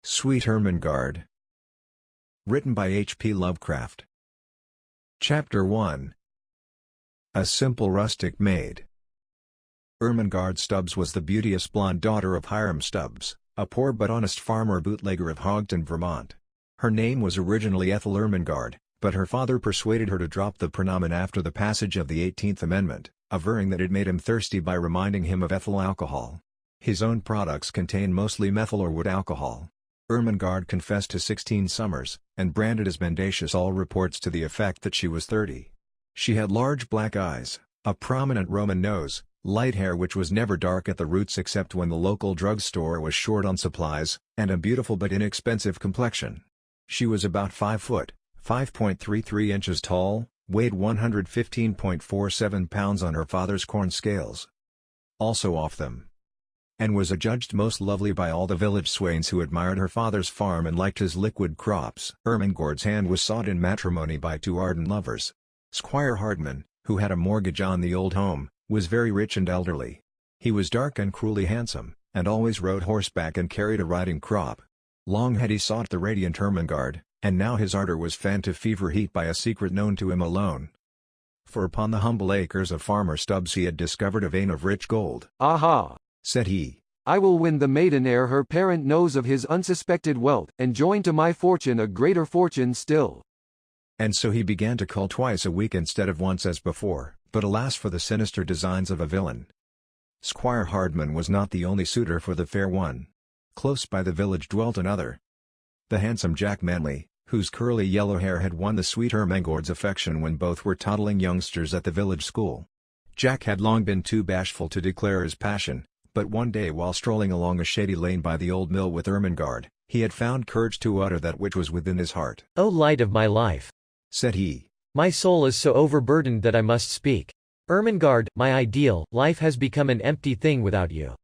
Sweet Ermengarde. Written by H.P. Lovecraft. Chapter 1. A Simple Rustic Maid. Ermengarde Stubbs was the beauteous blonde daughter of Hiram Stubbs, a poor but honest farmer bootlegger of Hogton, Vermont. Her name was originally Ethel Ermengarde, but her father persuaded her to drop the pronomen after the passage of the 18th Amendment, averring that it made him thirsty by reminding him of ethyl alcohol. His own products contain mostly methyl or wood alcohol. Ermengarde confessed to 16 summers, and branded as mendacious all reports to the effect that she was 30. She had large black eyes, a prominent Roman nose, light hair which was never dark at the roots except when the local drugstore was short on supplies, and a beautiful but inexpensive complexion. She was about 5 foot, 5.33 inches tall, weighed 115.47 pounds on her father's corn scales. Also off them. And was adjudged most lovely by all the village swains who admired her father's farm and liked his liquid crops. Ermengarde's hand was sought in matrimony by 2 ardent lovers. Squire Hardman, who had a mortgage on the old home, was very rich and elderly. He was dark and cruelly handsome, and always rode horseback and carried a riding crop. Long had he sought the radiant Ermengarde, and now his ardor was fanned to fever heat by a secret known to him alone. For upon the humble acres of Farmer Stubbs he had discovered a vein of rich gold. "Aha!" said he. "I will win the maiden ere her parent knows of his unsuspected wealth, and join to my fortune a greater fortune still." And so he began to call twice a week instead of once as before, but alas for the sinister designs of a villain. Squire Hardman was not the only suitor for the fair one. Close by the village dwelt another. The handsome Jack Manley, whose curly yellow hair had won the sweet Ermengarde's affection when both were toddling youngsters at the village school. Jack had long been too bashful to declare his passion, but one day while strolling along a shady lane by the old mill with Ermengarde, he had found courage to utter that which was within his heart. "O light of my life," said he, "my soul is so overburdened that I must speak. Ermengarde, my ideal, life has become an empty thing without you.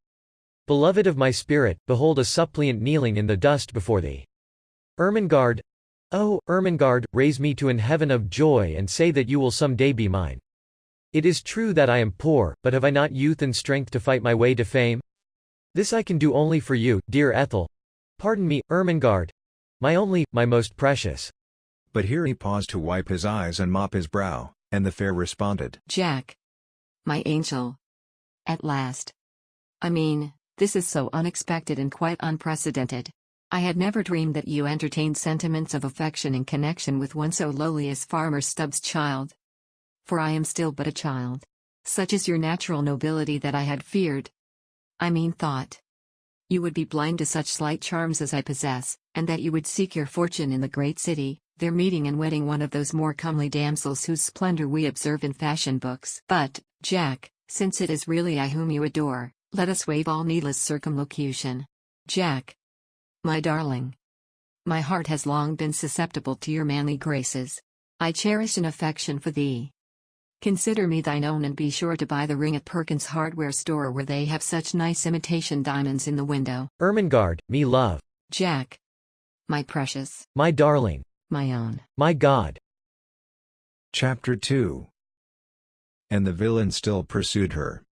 Beloved of my spirit, behold a suppliant kneeling in the dust before thee. Ermengarde, oh, Ermengarde, raise me to an heaven of joy and say that you will some day be mine. It is true that I am poor, but have I not youth and strength to fight my way to fame? This I can do only for you, dear Ethel. Pardon me, Ermengarde. My only, my most precious." But here he paused to wipe his eyes and mop his brow, and the fair responded, "Jack. My angel. At last. I mean, this is so unexpected and quite unprecedented. I had never dreamed that you entertained sentiments of affection in connection with one so lowly as Farmer Stubbs' child. For I am still but a child. Such is your natural nobility that I had feared. I mean thought. You would be blind to such slight charms as I possess, and that you would seek your fortune in the great city, there meeting and wedding one of those more comely damsels whose splendor we observe in fashion books. But, Jack, since it is really I whom you adore, let us waive all needless circumlocution. Jack. My darling. My heart has long been susceptible to your manly graces. I cherish an affection for thee. Consider me thine own and be sure to buy the ring at Perkins' hardware store where they have such nice imitation diamonds in the window. Ermengarde, me love. Jack. My precious. My darling. My own. My God." Chapter 2. And the villain still pursued her.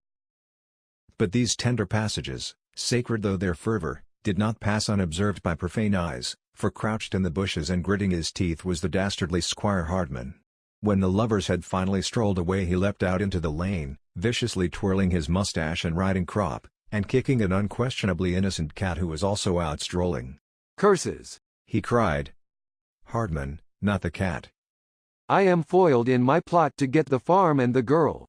But these tender passages, sacred though their fervor, did not pass unobserved by profane eyes, for crouched in the bushes and gritting his teeth was the dastardly Squire Hardman. When the lovers had finally strolled away he leapt out into the lane, viciously twirling his mustache and riding crop, and kicking an unquestionably innocent cat who was also out strolling. "Curses!" he cried. Hardman, not the cat. "I am foiled in my plot to get the farm and the girl.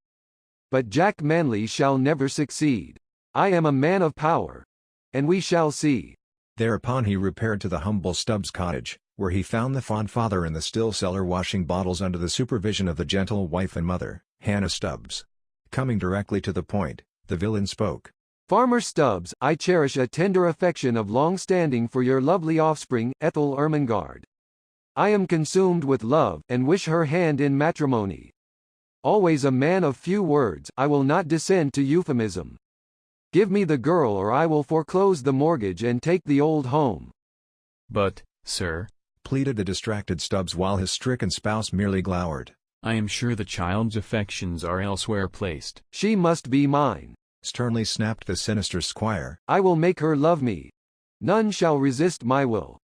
But Jack Manley shall never succeed. I am a man of power. And we shall see." Thereupon he repaired to the humble Stubbs cottage, where he found the fond father in the still cellar washing bottles under the supervision of the gentle wife and mother, Hannah Stubbs. Coming directly to the point, the villain spoke. "Farmer Stubbs, I cherish a tender affection of long standing for your lovely offspring, Ethel Ermengarde. I am consumed with love, and wish her hand in matrimony. Always a man of few words, I will not descend to euphemism. Give me the girl or I will foreclose the mortgage and take the old home." "But, sir," pleaded the distracted Stubbs while his stricken spouse merely glowered. "I am sure the child's affections are elsewhere placed." "She must be mine," sternly snapped the sinister squire. "I will make her love me. None shall resist my will.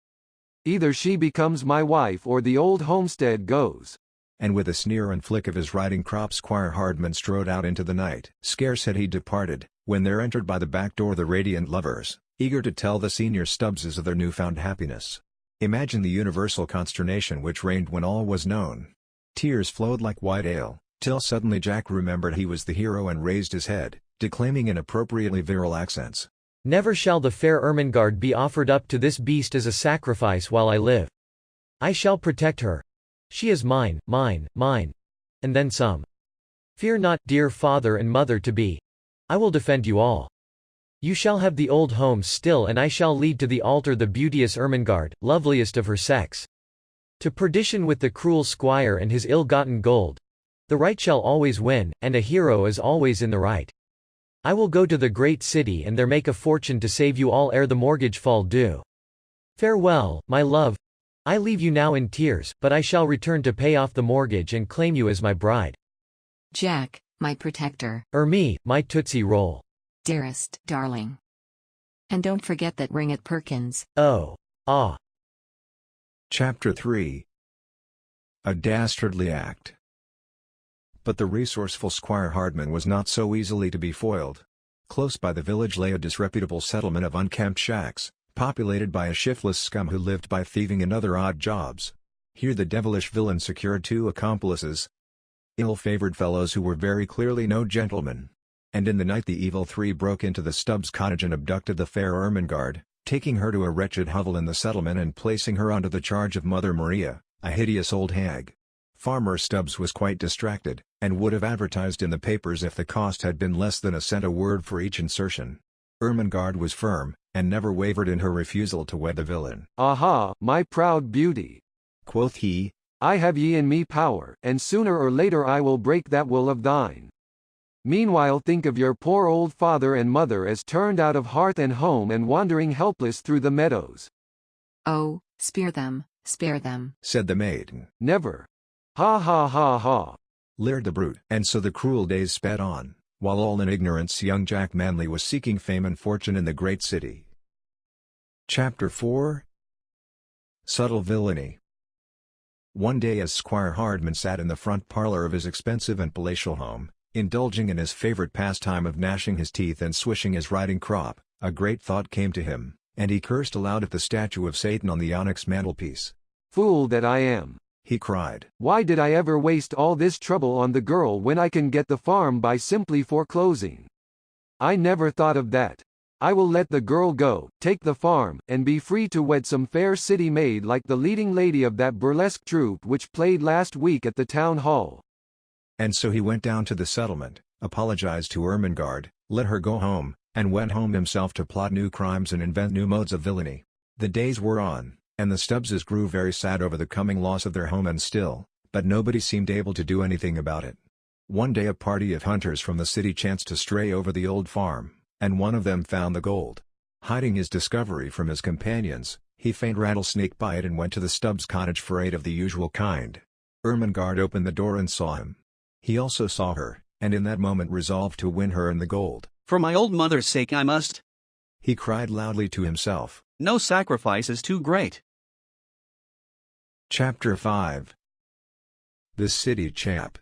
Either she becomes my wife or the old homestead goes. And with a sneer and flick of his riding crop, Squire Hardman strode out into the night. Scarce had he departed, when there entered by the back door the radiant lovers, eager to tell the senior Stubbses of their newfound happiness. Imagine the universal consternation which reigned when all was known. Tears flowed like white ale, till suddenly Jack remembered he was the hero and raised his head, declaiming in appropriately virile accents. Never shall the fair Ermengarde be offered up to this beast as a sacrifice while I live. I shall protect her. She is mine, mine, mine. And then some. Fear not, dear father and mother-to-be. I will defend you all. You shall have the old home still, and I shall lead to the altar the beauteous Ermengarde, loveliest of her sex. To perdition with the cruel squire and his ill-gotten gold. The right shall always win, and a hero is always in the right. I will go to the great city and there make a fortune to save you all ere the mortgage fall due. Farewell, my love. I leave you now in tears, but I shall return to pay off the mortgage and claim you as my bride. Jack, my protector. Me, my Tootsie Roll. Dearest, darling. And don't forget that ring at Perkins. Oh. Ah. Chapter 3. A Dastardly Act. But the resourceful Squire Hardman was not so easily to be foiled. Close by the village lay a disreputable settlement of unkempt shacks, populated by a shiftless scum who lived by thieving and other odd jobs. Here the devilish villain secured 2 accomplices, ill-favored fellows who were very clearly no gentlemen. And in the night the evil 3 broke into the Stubbs cottage and abducted the fair Ermengarde, taking her to a wretched hovel in the settlement and placing her under the charge of Mother Maria, a hideous old hag. Farmer Stubbs was quite distracted, and would have advertised in the papers if the cost had been less than a cent a word for each insertion. Ermengarde was firm, and never wavered in her refusal to wed the villain. Aha, my proud beauty! Quoth he, I have ye in me power, and sooner or later I will break that will of thine. Meanwhile think of your poor old father and mother as turned out of hearth and home and wandering helpless through the meadows. Oh, spare them, said the maiden. Never. Ha ha ha ha. Leered the brute. And so the cruel days sped on, while all in ignorance young Jack Manley was seeking fame and fortune in the great city. Chapter 4. Subtle Villainy. One day as Squire Hardman sat in the front parlor of his expensive and palatial home, indulging in his favorite pastime of gnashing his teeth and swishing his riding crop, a great thought came to him, and he cursed aloud at the statue of Satan on the onyx mantelpiece. Fool that I am! He cried. Why did I ever waste all this trouble on the girl when I can get the farm by simply foreclosing? I never thought of that. I will let the girl go, take the farm, and be free to wed some fair city maid like the leading lady of that burlesque troupe which played last week at the town hall. And so he went down to the settlement, apologized to Ermengarde, let her go home, and went home himself to plot new crimes and invent new modes of villainy. The days were on, and the Stubbses grew very sad over the coming loss of their home and still, but nobody seemed able to do anything about it. One day a party of hunters from the city chanced to stray over the old farm, and one of them found the gold. Hiding his discovery from his companions, he feigned rattlesnake bite and went to the Stubbs cottage for aid of the usual kind. Ermengarde opened the door and saw him. He also saw her, and in that moment resolved to win her and the gold. For my old mother's sake I must, he cried loudly to himself. No sacrifice is too great. Chapter 5. The City Chap.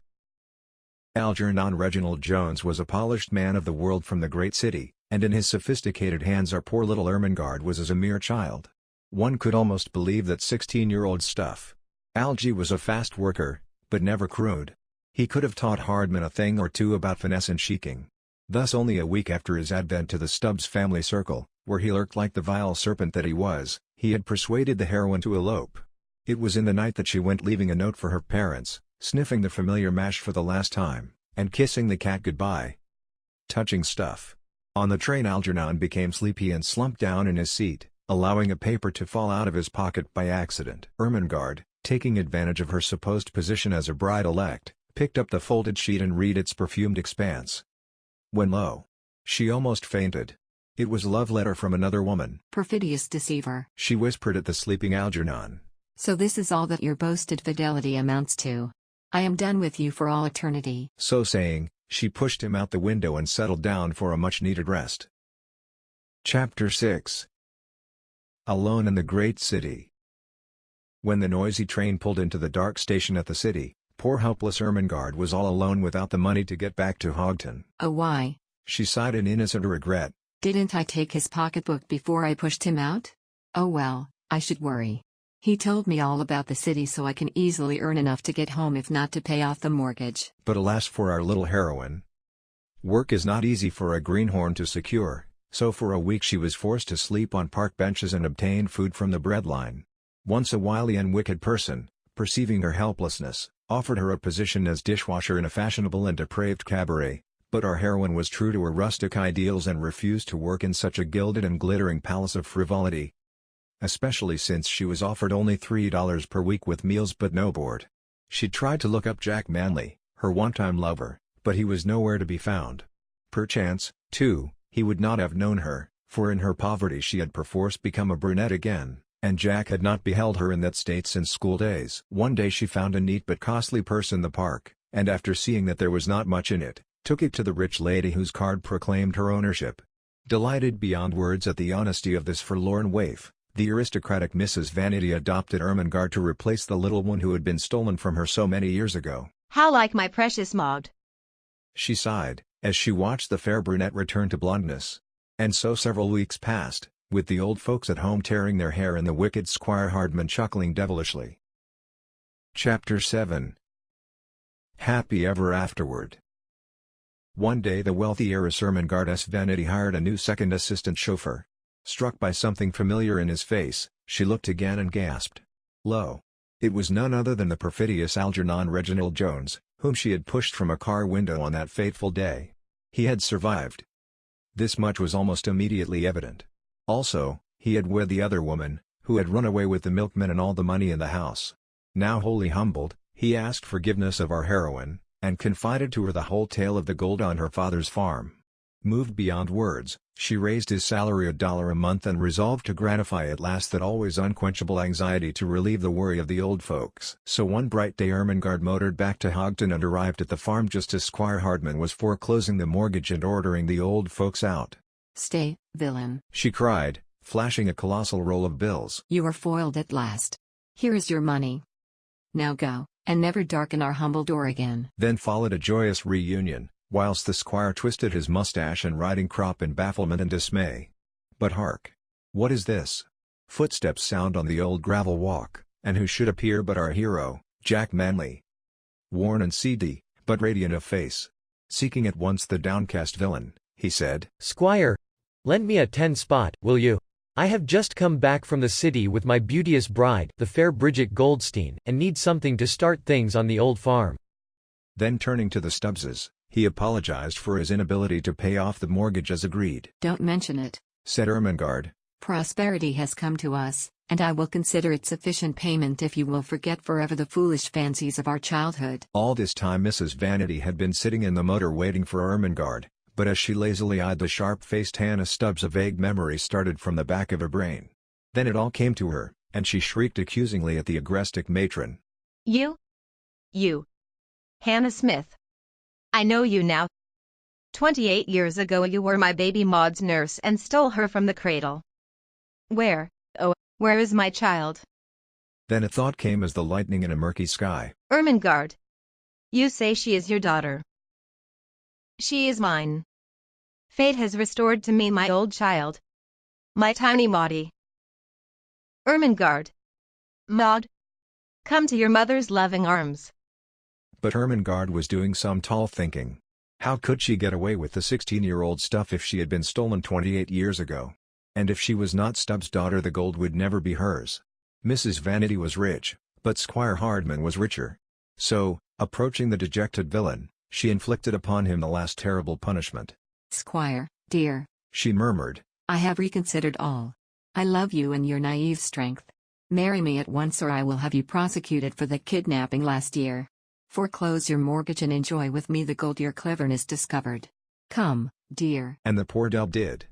Algernon Reginald Jones was a polished man of the world from the great city, and in his sophisticated hands our poor little Ermengarde was as a mere child. One could almost believe that 16-year-old stuff. Algy was a fast worker, but never crude. He could have taught Hardman a thing or two about finesse and chiking. Thus only a week after his advent to the Stubbs family circle, where he lurked like the vile serpent that he was, he had persuaded the heroine to elope. It was in the night that she went, leaving a note for her parents, sniffing the familiar mash for the last time, and kissing the cat goodbye. Touching stuff. On the train Algernon became sleepy and slumped down in his seat, allowing a paper to fall out of his pocket by accident. Ermengarde, taking advantage of her supposed position as a bride-elect, picked up the folded sheet and read its perfumed expanse. When lo! She almost fainted. It was a love letter from another woman. Perfidious deceiver, she whispered at the sleeping Algernon. So this is all that your boasted fidelity amounts to. I am done with you for all eternity. So saying, she pushed him out the window and settled down for a much-needed rest. Chapter 6. Alone in the great city. When the noisy train pulled into the dark station at the city, poor helpless Ermengarde was all alone without the money to get back to Hogton. Oh why? She sighed in innocent regret. Didn't I take his pocketbook before I pushed him out? Oh well, I should worry. He told me all about the city so I can easily earn enough to get home if not to pay off the mortgage. But alas for our little heroine. Work is not easy for a greenhorn to secure, so for a week she was forced to sleep on park benches and obtain food from the breadline. Once a wily and wicked person, perceiving her helplessness, offered her a position as dishwasher in a fashionable and depraved cabaret, but our heroine was true to her rustic ideals and refused to work in such a gilded and glittering palace of frivolity. Especially since she was offered only $3 per week with meals but no board. She tried to look up Jack Manley, her one-time lover, but he was nowhere to be found. Perchance, too, he would not have known her, for in her poverty she had perforce become a brunette again, and Jack had not beheld her in that state since school days. One day she found a neat but costly purse in the park, and after seeing that there was not much in it, took it to the rich lady whose card proclaimed her ownership. Delighted beyond words at the honesty of this forlorn waif, the aristocratic Mrs. Vanity adopted Ermengarde to replace the little one who had been stolen from her so many years ago. How like my precious Maud! She sighed, as she watched the fair brunette return to blondness. And so several weeks passed, with the old folks at home tearing their hair and the wicked Squire Hardman chuckling devilishly. Chapter 7. Happy Ever Afterward. One day the wealthy heiress Ermengarde Vanity hired a new second assistant chauffeur. Struck by something familiar in his face, she looked again and gasped. Lo! It was none other than the perfidious Algernon Reginald Jones, whom she had pushed from a car window on that fateful day. He had survived. This much was almost immediately evident. Also, he had wed the other woman, who had run away with the milkman and all the money in the house. Now wholly humbled, he asked forgiveness of our heroine, and confided to her the whole tale of the gold on her father's farm. Moved beyond words, she raised his salary $1 a month and resolved to gratify at last that always unquenchable anxiety to relieve the worry of the old folks. So one bright day Ermengarde motored back to Hogton and arrived at the farm just as Squire Hardman was foreclosing the mortgage and ordering the old folks out. Stay, villain, she cried, flashing a colossal roll of bills. You are foiled at last. Here is your money. Now go, and never darken our humble door again. Then followed a joyous reunion, whilst the squire twisted his mustache and riding crop in bafflement and dismay. But hark! What is this? Footsteps sound on the old gravel walk, and who should appear but our hero, Jack Manley. Worn and seedy, but radiant of face. Seeking at once the downcast villain, he said, Squire, lend me a 10-spot, will you? I have just come back from the city with my beauteous bride, the fair Bridget Goldstein, and need something to start things on the old farm. Then turning to the Stubbses, he apologized for his inability to pay off the mortgage as agreed. Don't mention it, said Ermengarde. Prosperity has come to us, and I will consider it sufficient payment if you will forget forever the foolish fancies of our childhood. All this time Mrs. Vanity had been sitting in the motor waiting for Ermengarde, but as she lazily eyed the sharp-faced Hannah Stubbs a vague memory started from the back of her brain. Then it all came to her, and she shrieked accusingly at the agrestic matron. You, Hannah Smith. I know you now. 28 years ago you were my baby Maud's nurse and stole her from the cradle. Where is my child? Then a thought came as the lightning in a murky sky. Ermengarde. You say she is your daughter. She is mine. Fate has restored to me my old child. My tiny Maudie. Ermengarde. Maud. Come to your mother's loving arms. But Ermengarde was doing some tall thinking. How could she get away with the 16-year-old stuff if she had been stolen 28 years ago? And if she was not Stubbs' daughter the gold would never be hers. Mrs. Vanity was rich, but Squire Hardman was richer. So, approaching the dejected villain, she inflicted upon him the last terrible punishment. Squire, dear, she murmured, I have reconsidered all. I love you and your naive strength. Marry me at once or I will have you prosecuted for the kidnapping last year. Foreclose your mortgage and enjoy with me the gold your cleverness discovered. Come, dear. And the poor devil did.